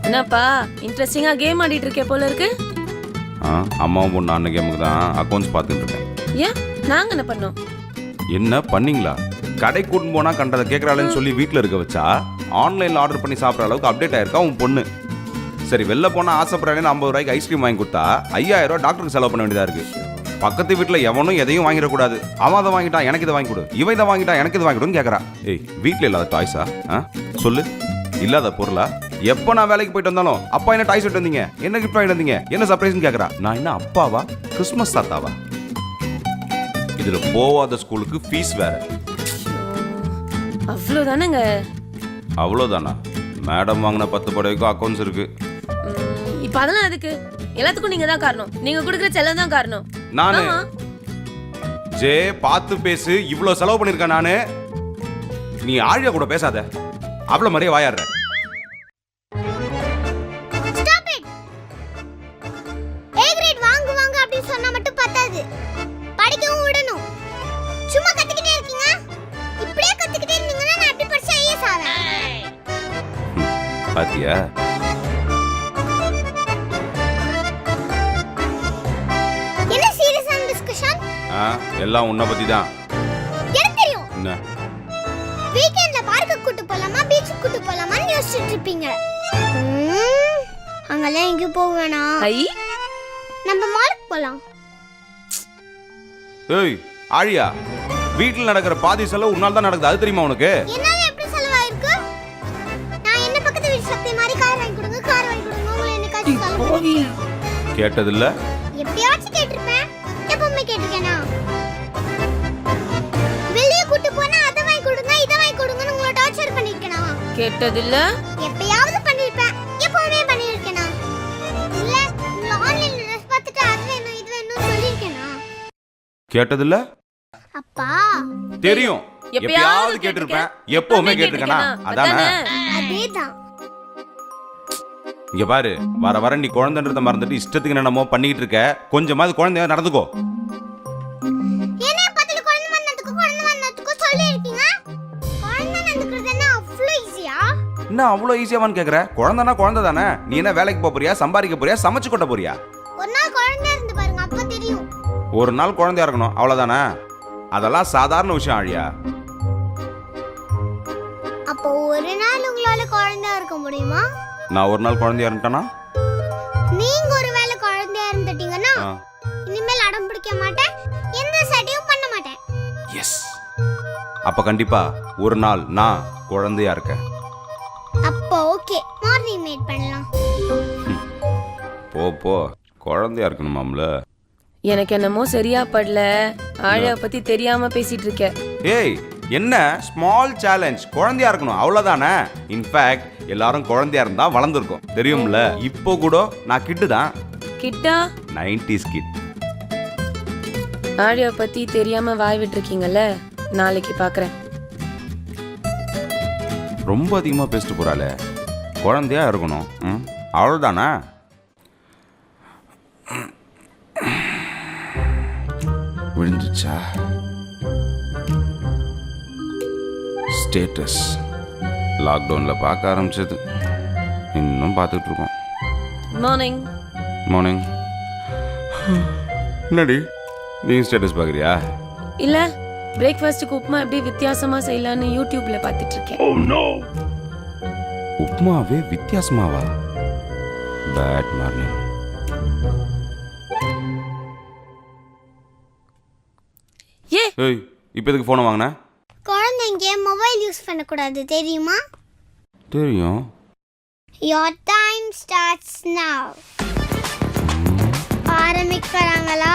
என்னப்பா இன்ட்ரெஸ்டிங்கா கேம் ஆடிட்டு இருக்கே போல இருக்கு. அம்மாவும் பொண்ணு அண்ணன் கேமுக்கு தான் அக்கௌண்ட்ஸ் பார்த்துட்டு இருக்கேன். ஏன் நாங்க என்ன பண்ணோம்? என்ன பண்ணீங்களா? கடை கூட்டின்னு போனா கண்டதை கேட்கறாளேன்னு சொல்லி வீட்டில் இருக்க வச்சா ஆன்லைனில் ஆர்டர் பண்ணி சாப்பிட்ற அளவுக்கு அப்டேட் ஆயிருக்கா உன் பொண்ணு. சரி வெளில போனால் ஆசைப்படுறேன்னு 50 ரூபாய்க்கு ஐஸ்கிரீம் வாங்கி கொடுத்தா 5000 ரூபாய் டாக்டருக்கு செலவு பண்ண வேண்டியதாக இருக்கு. பக்கத்து வீட்டில் எவனும் எதையும் வாங்கிடக்கூடாது. அவன் அதை வாங்கிட்டான் எனக்கு இதை வாங்கி கொடு, இவன் இதை வாங்கிட்டா எனக்கு இது வாங்கி கொடுன்னு கேட்குறா. ஏய் வீட்டில் இல்லாத டாய்ஸா? சொல்லு, இல்லாத பொருளா? எப்போ நான் வேலைக்கு போயிட்டு வந்தாலும் அப்பா என்ன டாய்ஸ் விட்டு வந்தீங்க, என்ன கிஃப்ட் வாங்கிட்டு வந்தீங்க, என்ன சர்ப்ரைஸ்னு கேட்குறா. நான் என்ன அப்பாவா, கிறிஸ்மஸ் தாத்தாவா? இதில் போவாத ஸ்கூலுக்கு ஃபீஸ் வேற. அவ்வளோதானங்க. அவ்வளோதானா? மேடம் வாங்கின 10 புடவைக்கும் அக்கௌண்ட்ஸ் இருக்கு. இப்போ அதெல்லாம் அதுக்கு எல்லாத்துக்கும் நீங்க தான் காரணம். நீங்க கொடுக்குற செலவு தான் காரணம். நானு ஜே பார்த்து பேசு. இவ்வளோ செலவு பண்ணிருக்கேன் நானு. நீ ஆழியா கூட பேசாத, அவ்வளோ மாதிரியே வாயாடுற. பாத்தியா? என்ன சீரியஸான டிஸ்கஷன்? எல்லாம் உன்னை பத்தி தான். எனக்கு தெரியும். என்ன? வீக்கெண்ட்ல பார்க்க கூட்டி போலாமா பீச்சுக்கு கூட்டி போலாமான்னு யோசிச்சுட்டு இருப்பீங்க. அங்கெல்லாம் எங்க போவேனா? நம்ம மாலுக்கு போலாம். ஏய் ஆழியா, வீட்டில் நடக்கிற பாதி செலவு உன்னால தான் நடக்குது, அது தெரியுமா உனக்கு? என்னால எப்படி செலவாயிருக்கு? நான் என்ன பக்கத்து வீட்டு சக்தி மாதிரி கார் வாங்கி கொடுங்க கார் வாங்கி கொடுங்க உங்களை என்ன காசு செலவு கேட்டதில்ல? எப்பயாச்சும் கேட்டிருப்பேன். எப்பவுமே கேட்டிருக்கேனா? வெளியே கூட்டி போனா அதை வாங்கி கொடுங்க இதை வாங்கி கொடுங்கன்னு உங்களை டார்ச்சர் பண்ணிருக்கேனா? கேட்டதில்ல? எப்பயாவது பண்ணிருப்பேன். எப்பவுமே பண்ணிருக்கேனா? இல்ல உங்களை ஆன்லைன்ல ட்ரெஸ் பார்த்துட்டு அது வேணும் இது வேணும்னு சொல்லிருக்கேனா? கேட்டதில்ல? அப்பா தெரியும், எப்பயாவது கேட்டிருப்பேன். எப்பவுமே கேட்டிருக்கேனா? அதானே? அதேதான். இங்க பாரு, வர வர நீ குழந்தைன்றத மறந்துட்டு இஷ்டத்துக்கு என்னமோ பண்ணிட்டு இருக்க. கொஞ்சமாவது குழந்தையா நடந்துக்கோ. என்ன பத்தில குழந்தை வந்ததுக்கு சொல்லிருக்கீங்க? குழந்தை நடந்துக்கிறது என்ன அவ்வளவு ஈஸியா? என்ன அவ்வளவு ஈஸியாவான்னு கேக்குற? குழந்தைனா குழந்தை தானே. நீ என்ன வேலைக்கு போக போறியா, சம்பாதிக்க போறியா, சமைச்சு கொட்ட போறியா? ஒரு நாள் குழந்தை இருந்து பாருங்க, அப்ப தெரியும். ஒரு நாள் குழந்தையா இருக்கணும், அவ்வளவுதானே? அதெல்லாம் சாதாரண விஷயம் ஆழியா. அப்போ ஒரு நாள் உங்களால குழந்தையா இருக்க முடியுமா? நான் ஒரு நாள் குழந்தையா இருந்தேனா? நீங்க ஒருவேளை குழந்தையா இருந்துட்டீங்கன்னா இனிமேல் அடம் பிடிக்க மாட்டேன், எந்த சட்டையும் பண்ண மாட்டேன். எஸ். அப்ப கண்டிப்பா ஒரு நாள் நான் குழந்தையா இருக்கேன். அப்போ ஓகே, மார்னிங் மீட் பண்ணலாம். போ போ, குழந்தையா இருக்கணுமாம்ல. எனக்கு என்னமோ சரியா படல. ஆழியா பத்தி தெரியாம பேசிட்டு இருக்க. ஏய் என்ன ஸ்மால் சேலஞ்ச், குழந்தையா இருக்கணும் அவ்வளவுதானே. இன்ஃபேக்ட் எல்லாரும் குழந்தையா இருந்தா வளர்ந்துருக்கும் தெரியும்ல. இப்போ கூட நான் கிட்டு தான். கிட்டா? 90s kid. ஆழியா பத்தி தெரியாம வாய் விட்டு இருக்கீங்கல்ல, நாளைக்கு பாக்குறேன். ரொம்ப அதிகமா பேசிட்டு போறாளே. குழந்தையா இருக்கணும், அவ்வளவுதானே. விழுந்துச்சா? ஸ்டேட்டஸ் லாக்டவுனில் பார்க்க ஆரம்பிச்சது, இன்னும் பார்த்துட்டு இருக்கோம். மார்னிங். மார்னிங். என்னடி நீ ஸ்டேட்டஸ் பார்க்குறியா? இல்ல, பிரேக்ஃபாஸ்ட்டுக்கு உப்புமா எப்படி வித்தியாசமா செய்யலான்னு யூடியூப்ல பார்த்துட்டு இருக்கேன். Oh no. உப்புமாவே வித்தியாசமாவா? Bad morning. ஏய் இப்போ எதுக்கு ஃபோனை வாங்கின? குழந்தைங்க மொபைல் யூஸ் பண்ணக்கூடாது தெரியுமா? தெரியும். Your time starts now. ஆரம்பிக்கறாங்களா?